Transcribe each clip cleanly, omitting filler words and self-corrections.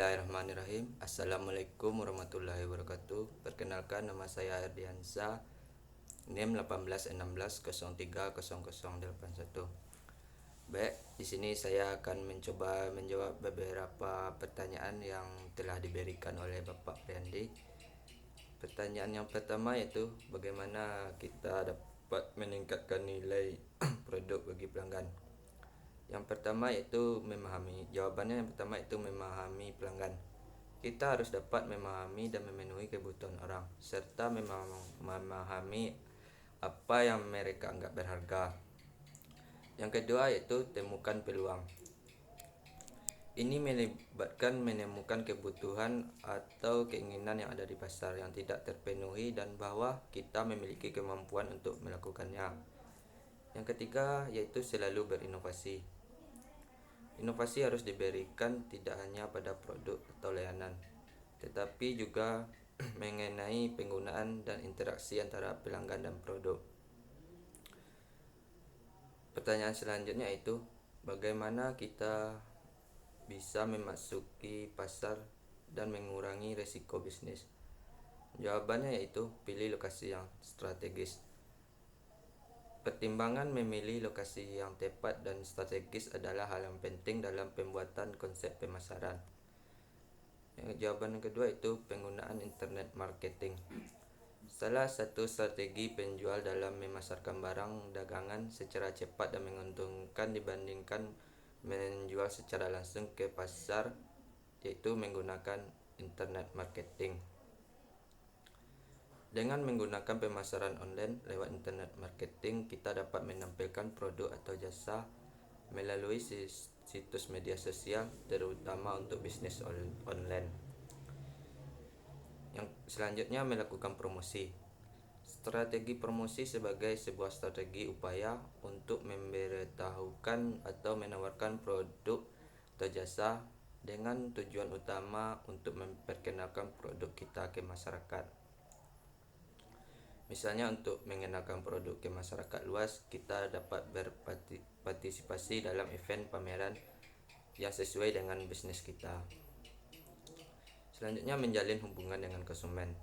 Bismillahirrahmanirrahim. Assalamualaikum warahmatullahi wabarakatuh. Perkenalkan, nama saya Ardiansa, NIM 1816030081. Baik, di sini saya akan mencoba menjawab beberapa pertanyaan yang telah diberikan oleh Bapak Priandi. Pertanyaan yang pertama yaitu bagaimana kita dapat meningkatkan nilai produk bagi pelanggan. Yang pertama yaitu memahami pelanggan. Kita harus dapat memahami dan memenuhi kebutuhan orang, serta memahami apa yang mereka anggap berharga. Yang kedua yaitu temukan peluang. Ini melibatkan menemukan kebutuhan atau keinginan yang ada di pasar yang tidak terpenuhi dan bahwa kita memiliki kemampuan untuk melakukannya. Yang ketiga yaitu selalu berinovasi. Inovasi harus diberikan tidak hanya pada produk atau layanan, tetapi juga mengenai penggunaan dan interaksi antara pelanggan dan produk. Pertanyaan selanjutnya itu bagaimana kita bisa memasuki pasar dan mengurangi risiko bisnis. Jawabannya yaitu pilih lokasi yang strategis. Pertimbangan memilih lokasi yang tepat dan strategis adalah hal yang penting dalam pembuatan konsep pemasaran. Jawaban yang kedua itu penggunaan internet marketing. Salah satu strategi penjual dalam memasarkan barang dagangan secara cepat dan menguntungkan dibandingkan menjual secara langsung ke pasar yaitu menggunakan internet marketing. Dengan menggunakan pemasaran online lewat internet marketing, kita dapat menampilkan produk atau jasa melalui situs media sosial, terutama untuk bisnis online. Yang selanjutnya, melakukan promosi. Strategi promosi sebagai sebuah strategi upaya untuk memberitahukan atau menawarkan produk atau jasa dengan tujuan utama untuk memperkenalkan produk kita ke masyarakat. Misalnya untuk mengenalkan produk ke masyarakat luas, kita dapat berpartisipasi dalam event pameran yang sesuai dengan bisnis kita. Selanjutnya, menjalin hubungan dengan konsumen.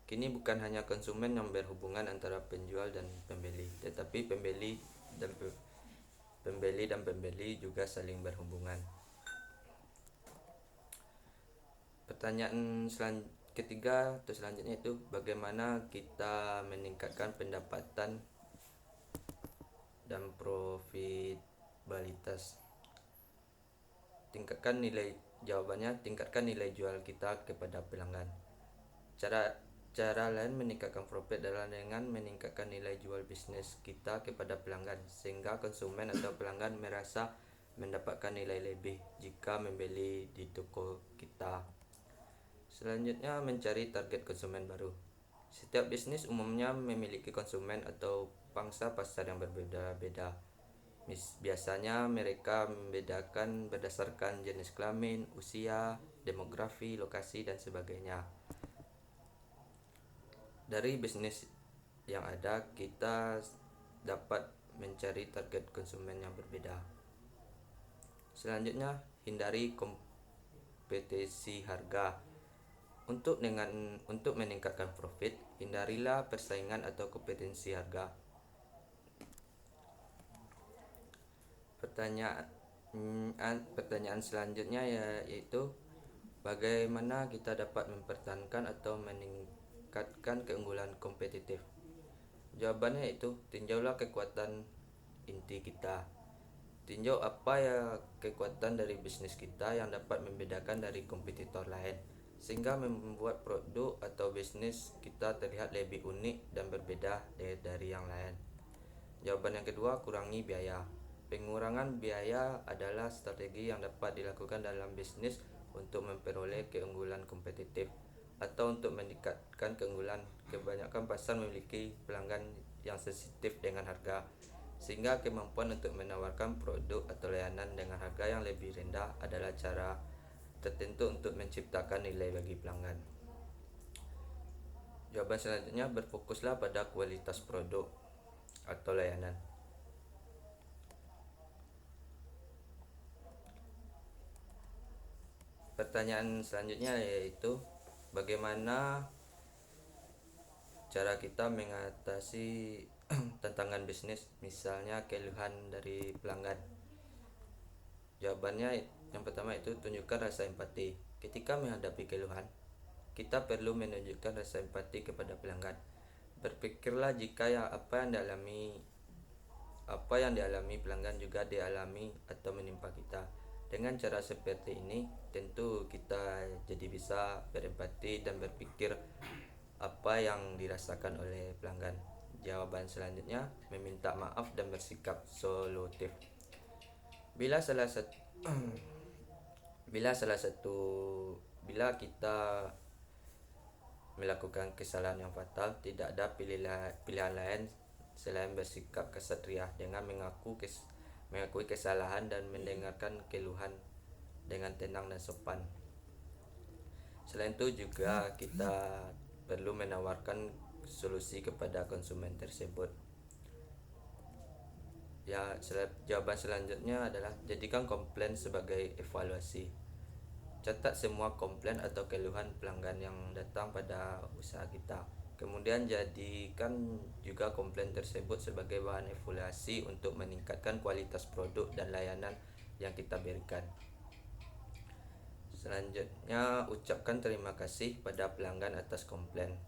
Kini bukan hanya konsumen yang berhubungan antara penjual dan pembeli, tetapi pembeli dan pembeli juga saling berhubungan. Pertanyaan ketiga atau selanjutnya itu bagaimana kita meningkatkan pendapatan dan profitabilitas. Tingkatkan nilai jual kita kepada pelanggan. Cara lain meningkatkan profit adalah dengan meningkatkan nilai jual bisnis kita kepada pelanggan, sehingga konsumen atau pelanggan merasa mendapatkan nilai lebih jika membeli di toko kita. Selanjutnya, mencari target konsumen baru. Setiap bisnis umumnya memiliki konsumen atau pangsa pasar yang berbeda-beda. Biasanya mereka membedakan berdasarkan jenis kelamin, usia, demografi, lokasi, dan sebagainya. Dari bisnis yang ada, kita dapat mencari target konsumen yang berbeda. Selanjutnya, hindari kompetisi harga. Untuk meningkatkan profit, hindarilah persaingan atau kompetensi harga. Pertanyaan selanjutnya yaitu bagaimana kita dapat mempertahankan atau meningkatkan keunggulan kompetitif. Jawabannya yaitu tinjaulah kekuatan inti kita. Tinjau apa ya kekuatan dari bisnis kita yang dapat membedakan dari kompetitor lain, sehingga membuat produk atau bisnis kita terlihat lebih unik dan berbeda dari yang lain. Jawaban yang kedua, kurangi biaya. Pengurangan biaya adalah strategi yang dapat dilakukan dalam bisnis untuk memperoleh keunggulan kompetitif atau untuk meningkatkan keunggulan. Kebanyakan pasar memiliki pelanggan yang sensitif dengan harga, sehingga kemampuan untuk menawarkan produk atau layanan dengan harga yang lebih rendah adalah cara tertentu untuk menciptakan nilai bagi pelanggan. Jawaban selanjutnya, berfokuslah pada kualitas produk atau layanan. Pertanyaan selanjutnya yaitu bagaimana cara kita mengatasi tantangan bisnis, misalnya keluhan dari pelanggan. Jawabannya yang pertama itu tunjukkan rasa empati. Ketika menghadapi keluhan, kita perlu menunjukkan rasa empati kepada pelanggan. Berpikirlah jika apa yang dialami pelanggan juga dialami atau menimpa kita. Dengan cara seperti ini, tentu kita jadi bisa berempati dan berpikir apa yang dirasakan oleh pelanggan. Jawaban selanjutnya, meminta maaf dan bersikap solutif. Bila salah satu bila salah satu bila kita melakukan kesalahan yang fatal, tidak ada pilihan lain selain bersikap kesatria dengan mengakui kesalahan dan mendengarkan keluhan dengan tenang dan sopan. Selain itu juga kita perlu menawarkan solusi kepada konsumen tersebut. Jawaban selanjutnya adalah jadikan komplain sebagai evaluasi. Catat semua komplain atau keluhan pelanggan yang datang pada usaha kita. Kemudian jadikan juga komplain tersebut sebagai bahan evaluasi untuk meningkatkan kualitas produk dan layanan yang kita berikan. Selanjutnya, ucapkan terima kasih pada pelanggan atas komplain.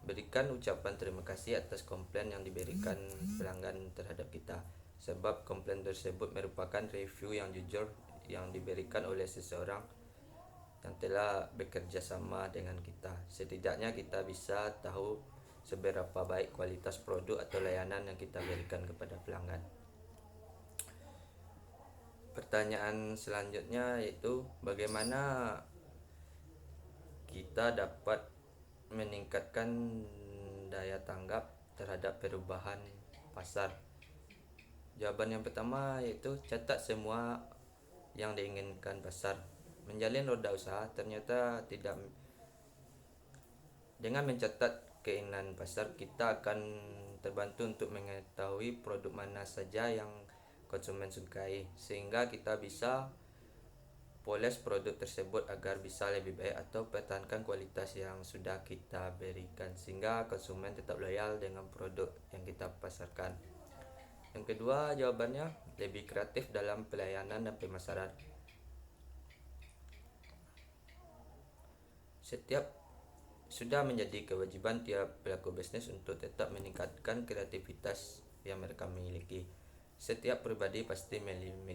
Berikan ucapan terima kasih atas komplain yang diberikan pelanggan terhadap kita, sebab komplain tersebut merupakan review yang jujur yang diberikan oleh seseorang yang telah bekerja sama dengan kita. Setidaknya kita bisa tahu seberapa baik kualitas produk atau layanan yang kita berikan kepada pelanggan. Pertanyaan selanjutnya yaitu bagaimana kita dapat meningkatkan daya tanggap terhadap perubahan pasar. Jawaban yang pertama yaitu catat semua yang diinginkan pasar. Menjalin roda usaha ternyata tidak. Dengan mencatat keinginan pasar, kita akan terbantu untuk mengetahui produk mana saja yang konsumen sukai, sehingga kita bisa poles produk tersebut agar bisa lebih baik atau pertahankan kualitas yang sudah kita berikan, sehingga konsumen tetap loyal dengan produk yang kita pasarkan. Yang kedua, jawabannya lebih kreatif dalam pelayanan dan pemasaran. Sudah menjadi kewajiban tiap pelaku bisnis untuk tetap meningkatkan kreativitas yang mereka miliki. Setiap pribadi pasti memiliki